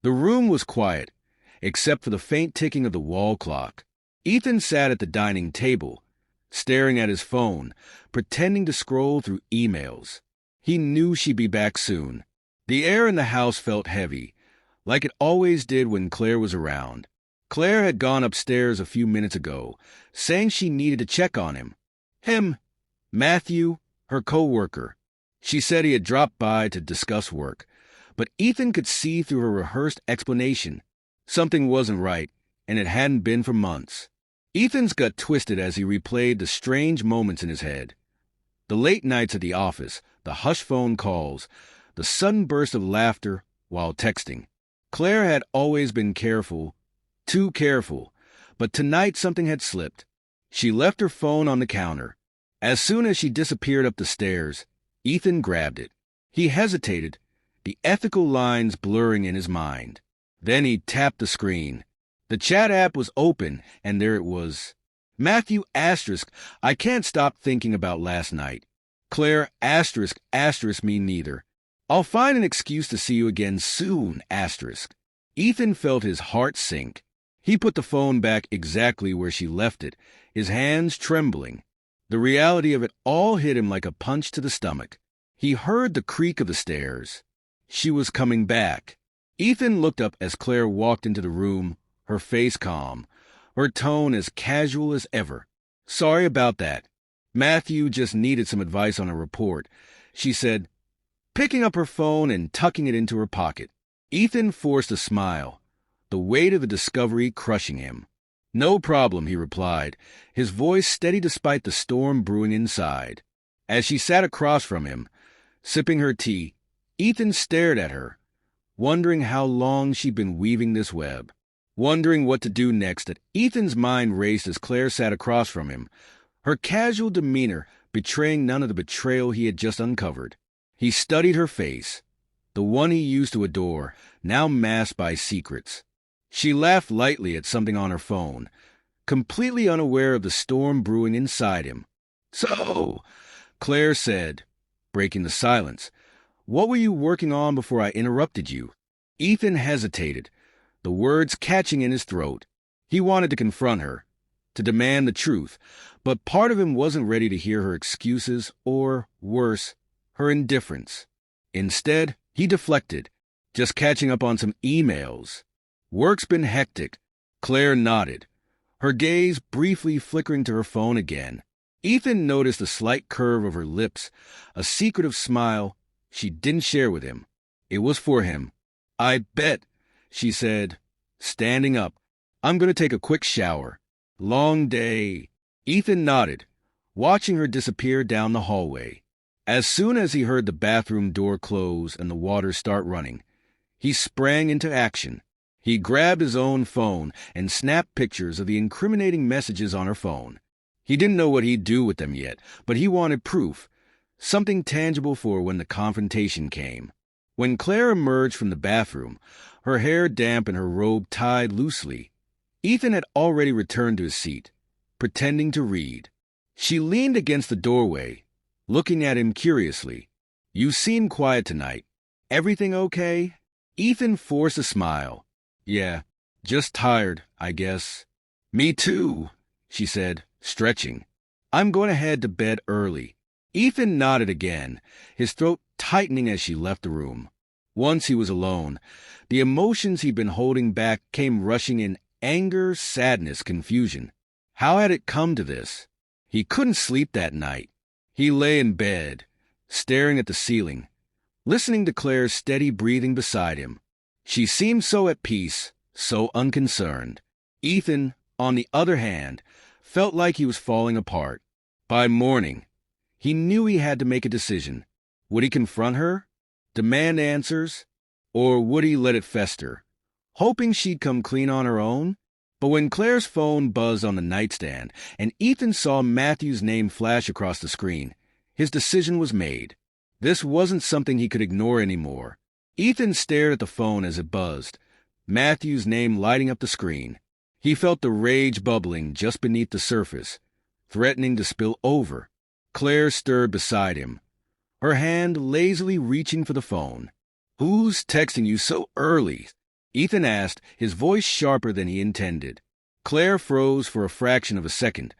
The room was quiet, except for the faint ticking of the wall clock. Ethan sat at the dining table, staring at his phone, pretending to scroll through emails. He knew she'd be back soon. The air in the house felt heavy, like it always did when Claire was around. Claire had gone upstairs a few minutes ago, saying she needed to check on him. Matthew, her co-worker. She said he had dropped by to discuss work, but Ethan could see through her rehearsed explanation. Something wasn't right, and it hadn't been for months. Ethan's gut twisted as he replayed the strange moments in his head. The late nights at the office, the hushed phone calls, the sudden burst of laughter while texting. Claire had always been careful, too careful, but tonight something had slipped. She left her phone on the counter. As soon as she disappeared up the stairs, Ethan grabbed it. He hesitated, the ethical lines blurring in his mind. Then he tapped the screen. The chat app was open, and there it was. Matthew asterisk, I can't stop thinking about last night. Claire asterisk me neither. I'll find an excuse to see you again soon asterisk. Ethan felt his heart sink. He put the phone back exactly where she left it, his hands trembling. The reality of it all hit him like a punch to the stomach. He heard the creak of the stairs. She was coming back. Ethan looked up as Claire walked into the room, her face calm, her tone as casual as ever. Sorry about that. Matthew just needed some advice on a report, she said, picking up her phone and tucking it into her pocket. Ethan forced a smile, the weight of the discovery crushing him. No problem, he replied, his voice steady despite the storm brewing inside. As she sat across from him, sipping her tea, Ethan stared at her, wondering how long she'd been weaving this web. Wondering what to do next, Ethan's mind raced as Claire sat across from him, her casual demeanor betraying none of the betrayal he had just uncovered. He studied her face, the one he used to adore, now masked by secrets. She laughed lightly at something on her phone, completely unaware of the storm brewing inside him. So, Claire said, breaking the silence, what were you working on before I interrupted you? Ethan hesitated, the words catching in his throat. He wanted to confront her, to demand the truth, but part of him wasn't ready to hear her excuses or, worse, her indifference. Instead, he deflected, just catching up on some emails. Work's been hectic. Claire nodded, her gaze briefly flickering to her phone again. Ethan noticed the slight curve of her lips, a secretive smile she didn't share with him. It was for him. I bet, she said, standing up. I'm going to take a quick shower. Long day. Ethan nodded, watching her disappear down the hallway. As soon as he heard the bathroom door close and the water start running, he sprang into action. He grabbed his own phone and snapped pictures of the incriminating messages on her phone. He didn't know what he'd do with them yet, but he wanted proof, something tangible for when the confrontation came. When Claire emerged from the bathroom, her hair damp and her robe tied loosely, Ethan had already returned to his seat, pretending to read. She leaned against the doorway, looking at him curiously. You seem quiet tonight. Everything okay? Ethan forced a smile. Yeah, just tired, I guess. Me too, she said, stretching. I'm going to head to bed early. Ethan nodded again, his throat tightening as she left the room. Once he was alone, the emotions he'd been holding back came rushing in: anger, sadness, confusion. How had it come to this? He couldn't sleep that night. He lay in bed, staring at the ceiling, listening to Claire's steady breathing beside him. She seemed so at peace, so unconcerned. Ethan, on the other hand, felt like he was falling apart. By morning, he knew he had to make a decision. Would he confront her, demand answers, or would he let it fester, hoping she'd come clean on her own? But when Claire's phone buzzed on the nightstand and Ethan saw Matthew's name flash across the screen, his decision was made. This wasn't something he could ignore anymore. Ethan stared at the phone as it buzzed, Matthew's name lighting up the screen. He felt the rage bubbling just beneath the surface, threatening to spill over. Claire stirred beside him, her hand lazily reaching for the phone. Who's texting you so early? Ethan asked, his voice sharper than he intended. Claire froze for a fraction of a second,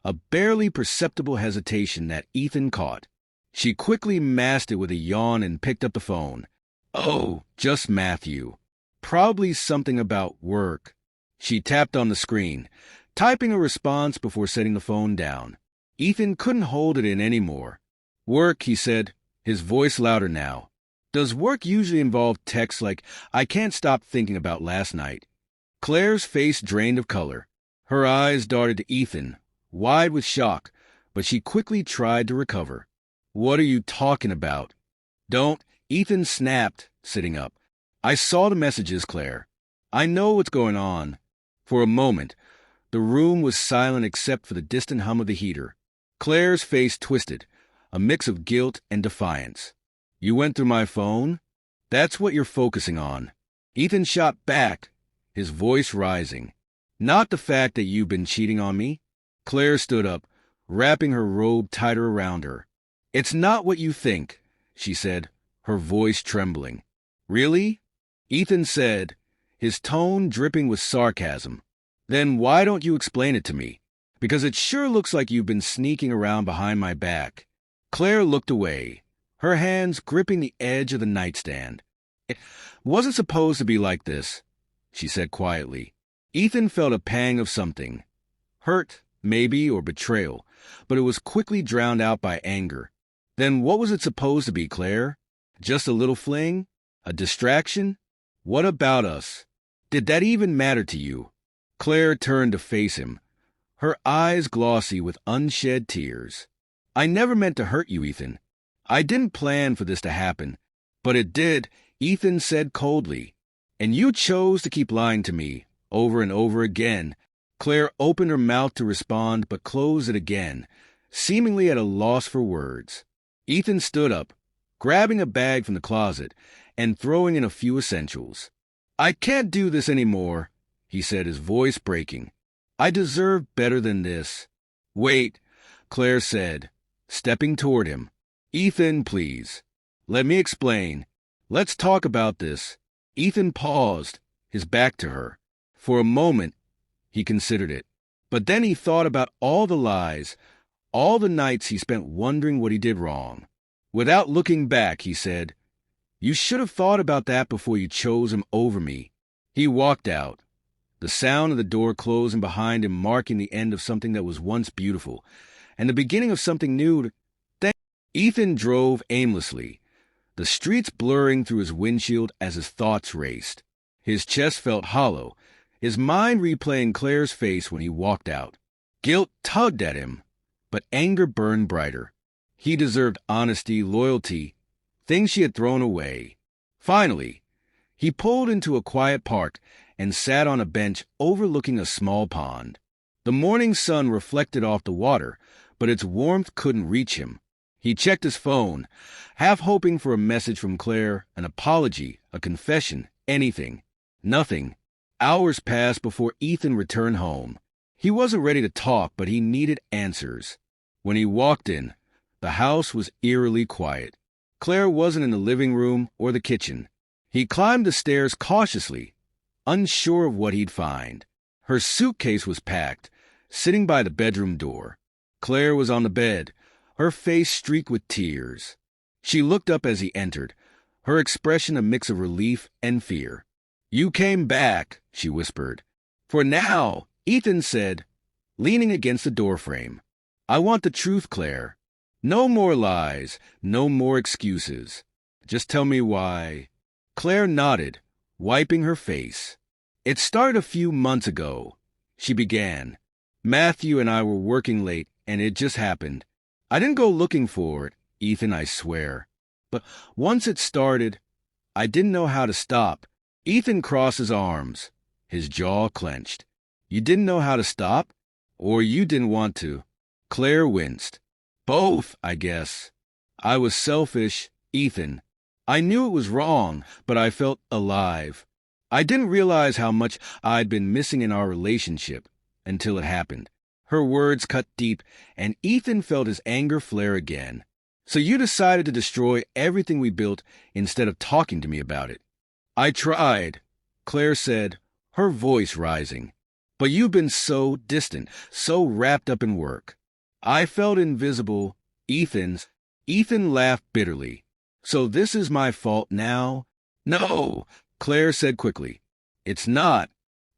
a barely perceptible hesitation that Ethan caught. She quickly masked it with a yawn and picked up the phone. Oh, just Matthew. Probably something about work. She tapped on the screen, typing a response before setting the phone down. Ethan couldn't hold it in anymore. Work, he said, his voice louder now. Does work usually involve texts like, I can't stop thinking about last night? Claire's face drained of color. Her eyes darted to Ethan, wide with shock, but she quickly tried to recover. What are you talking about? Don't, Ethan snapped, sitting up. I saw the messages, Claire. I know what's going on. For a moment, the room was silent except for the distant hum of the heater. Claire's face twisted, a mix of guilt and defiance. You went through my phone? That's what you're focusing on. Ethan shot back, his voice rising. Not the fact that you've been cheating on me. Claire stood up, wrapping her robe tighter around her. It's not what you think, she said, her voice trembling. Really? Ethan said, his tone dripping with sarcasm. Then why don't you explain it to me? Because it sure looks like you've been sneaking around behind my back. Claire looked away, her hands gripping the edge of the nightstand. It wasn't supposed to be like this, she said quietly. Ethan felt a pang of something. Hurt, maybe, or betrayal, but it was quickly drowned out by anger. Then what was it supposed to be, Claire? Just a little fling? A distraction? What about us? Did that even matter to you? Claire turned to face him, her eyes glossy with unshed tears. I never meant to hurt you, Ethan. I didn't plan for this to happen, but it did, Ethan said coldly. And you chose to keep lying to me, over and over again. Claire opened her mouth to respond, but closed it again, seemingly at a loss for words. Ethan stood up, grabbing a bag from the closet and throwing in a few essentials. I can't do this anymore, he said, his voice breaking. I deserve better than this. Wait, Claire said, stepping toward him. Ethan, please. Let me explain. Let's talk about this. Ethan paused, his back to her. For a moment, he considered it. But then he thought about all the lies, all the nights he spent wondering what he did wrong. Without looking back, he said, You should have thought about that before you chose him over me. He walked out, the sound of the door closing behind him marking the end of something that was once beautiful, and the beginning of something new. Ethan drove aimlessly, the streets blurring through his windshield as his thoughts raced. His chest felt hollow, his mind replaying Claire's face when he walked out. Guilt tugged at him, but anger burned brighter. He deserved honesty, loyalty, things she had thrown away. Finally, he pulled into a quiet park and sat on a bench overlooking a small pond. The morning sun reflected off the water, but its warmth couldn't reach him. He checked his phone, half hoping for a message from Claire, an apology, a confession, anything. Nothing. Hours passed before Ethan returned home. He wasn't ready to talk, but he needed answers. When he walked in, the house was eerily quiet. Claire wasn't in the living room or the kitchen. He climbed the stairs cautiously, unsure of what he'd find. Her suitcase was packed, sitting by the bedroom door. Claire was on the bed, her face streaked with tears. She looked up as he entered, her expression a mix of relief and fear. You came back, she whispered. For now, Ethan said, leaning against the doorframe. I want the truth, Claire. No more lies, no more excuses. Just tell me why. Claire nodded, wiping her face. It started a few months ago, she began. Matthew and I were working late, and it just happened. I didn't go looking for it, Ethan, I swear. But once it started, I didn't know how to stop. Ethan crossed his arms, his jaw clenched. You didn't know how to stop? Or you didn't want to? Claire winced. Both, I guess. I was selfish, Ethan. I knew it was wrong, but I felt alive. I didn't realize how much I'd been missing in our relationship until it happened. Her words cut deep, and Ethan felt his anger flare again. So you decided to destroy everything we built instead of talking to me about it. I tried, Claire said, her voice rising. But you've been so distant, so wrapped up in work. I felt invisible. Ethan laughed bitterly. So this is my fault now? No, Claire said quickly. It's not.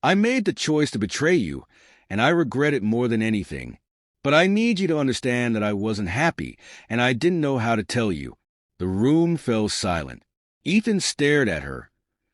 I made the choice to betray you, and I regret it more than anything. But I need you to understand that I wasn't happy, and I didn't know how to tell you. The room fell silent. Ethan stared at her,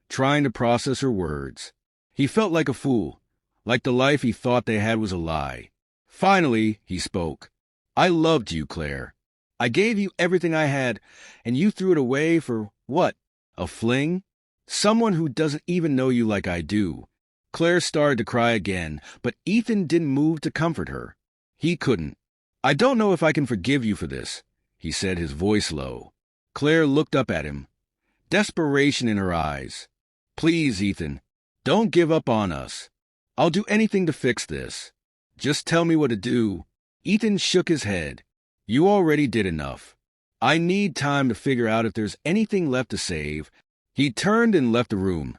trying to process her words. He felt like a fool, like the life he thought they had was a lie. Finally, he spoke. I loved you, Claire. I gave you everything I had, and you threw it away for what? A fling? Someone who doesn't even know you like I do. Claire started to cry again, but Ethan didn't move to comfort her. He couldn't. I don't know if I can forgive you for this, he said, his voice low. Claire looked up at him, desperation in her eyes. Please, Ethan, don't give up on us. I'll do anything to fix this. Just tell me what to do. Ethan shook his head. You already did enough. I need time to figure out if there's anything left to save. He turned and left the room,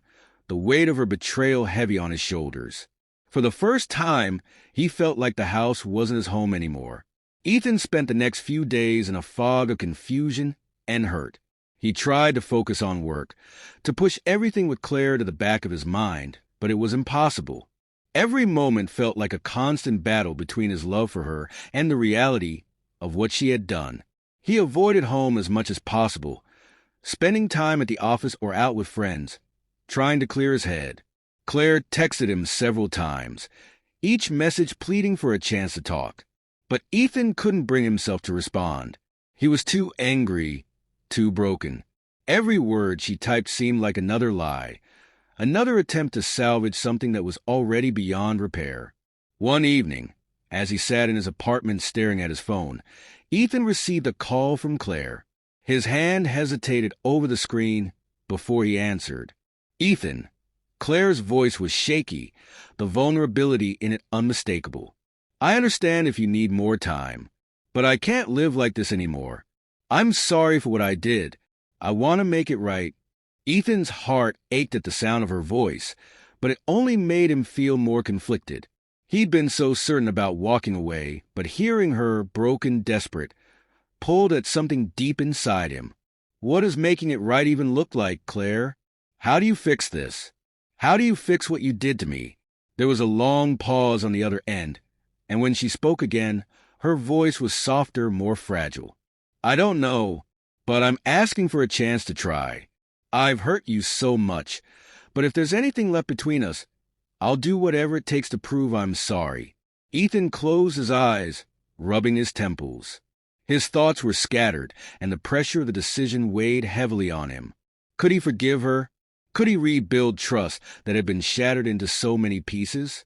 the weight of her betrayal heavy on his shoulders. For the first time, he felt like the house wasn't his home anymore. Ethan spent the next few days in a fog of confusion and hurt. He tried to focus on work, to push everything with Claire to the back of his mind, but it was impossible. Every moment felt like a constant battle between his love for her and the reality of what she had done. He avoided home as much as possible, spending time at the office or out with friends, trying to clear his head. Claire texted him several times, each message pleading for a chance to talk. But Ethan couldn't bring himself to respond. He was too angry, too broken. Every word she typed seemed like another lie, another attempt to salvage something that was already beyond repair. One evening, as he sat in his apartment staring at his phone, Ethan received a call from Claire. His hand hesitated over the screen before he answered. Ethan. Claire's voice was shaky, the vulnerability in it unmistakable. I understand if you need more time, but I can't live like this anymore. I'm sorry for what I did. I want to make it right. Ethan's heart ached at the sound of her voice, but it only made him feel more conflicted. He'd been so certain about walking away, but hearing her, broken, desperate, pulled at something deep inside him. What does making it right even look like, Claire? How do you fix this? How do you fix what you did to me? There was a long pause on the other end, and when she spoke again, her voice was softer, more fragile. I don't know, but I'm asking for a chance to try. I've hurt you so much, but if there's anything left between us, I'll do whatever it takes to prove I'm sorry. Ethan closed his eyes, rubbing his temples. His thoughts were scattered, and the pressure of the decision weighed heavily on him. Could he forgive her? Could he rebuild trust that had been shattered into so many pieces?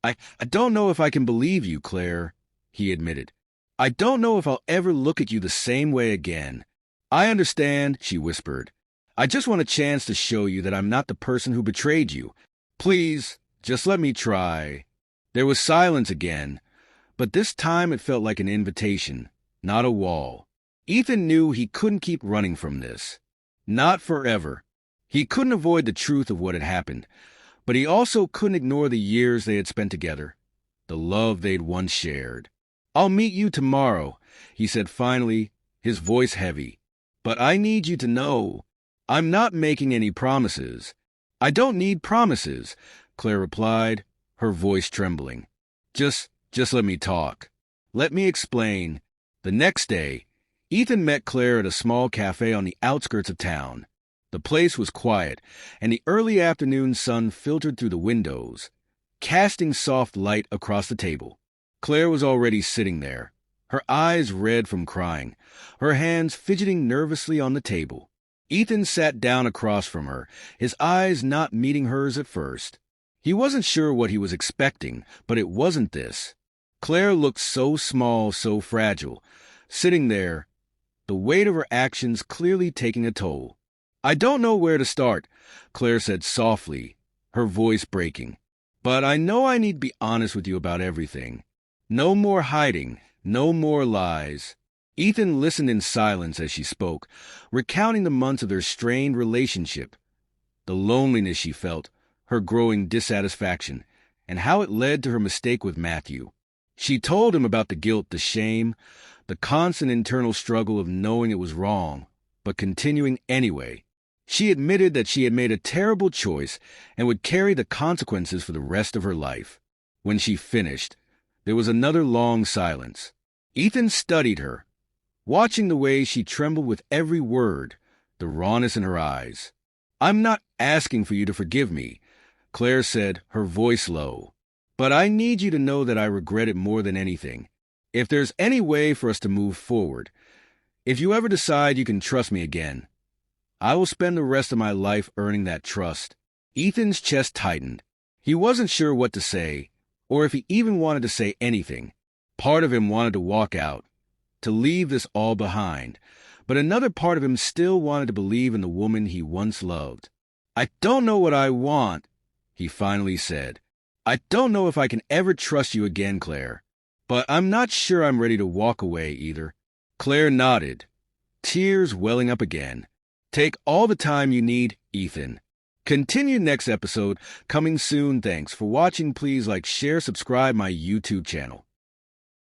I don't know if I can believe you, Claire, he admitted. I don't know if I'll ever look at you the same way again. I understand, she whispered. I just want a chance to show you that I'm not the person who betrayed you. Please, just let me try. There was silence again, but this time it felt like an invitation, not a wall. Ethan knew he couldn't keep running from this. Not forever. He couldn't avoid the truth of what had happened, but he also couldn't ignore the years they had spent together, the love they'd once shared. I'll meet you tomorrow, he said finally, his voice heavy. But I need you to know, I'm not making any promises. I don't need promises, Claire replied, her voice trembling. Just let me talk. Let me explain. The next day, Ethan met Claire at a small cafe on the outskirts of town. The place was quiet, and the early afternoon sun filtered through the windows, casting soft light across the table. Claire was already sitting there, her eyes red from crying, her hands fidgeting nervously on the table. Ethan sat down across from her, his eyes not meeting hers at first. He wasn't sure what he was expecting, but it wasn't this. Claire looked so small, so fragile, sitting there, the weight of her actions clearly taking a toll. I don't know where to start, Claire said softly, her voice breaking. But I know I need to be honest with you about everything. No more hiding, no more lies. Ethan listened in silence as she spoke, recounting the months of their strained relationship, the loneliness she felt, her growing dissatisfaction, and how it led to her mistake with Matthew. She told him about the guilt, the shame, the constant internal struggle of knowing it was wrong, but continuing anyway. She admitted that she had made a terrible choice and would carry the consequences for the rest of her life. When she finished, there was another long silence. Ethan studied her, watching the way she trembled with every word, the rawness in her eyes. "I'm not asking for you to forgive me," Claire said, her voice low. "But I need you to know that I regret it more than anything. If there's any way for us to move forward, if you ever decide you can trust me again, I will spend the rest of my life earning that trust." Ethan's chest tightened. He wasn't sure what to say, or if he even wanted to say anything. Part of him wanted to walk out, to leave this all behind, but another part of him still wanted to believe in the woman he once loved. "I don't know what I want," he finally said. "I don't know if I can ever trust you again, Claire. But I'm not sure I'm ready to walk away either." Claire nodded, tears welling up again. Take all the time you need, Ethan. Continue next episode, coming soon. Thanks for watching. Please like, share, subscribe my YouTube channel.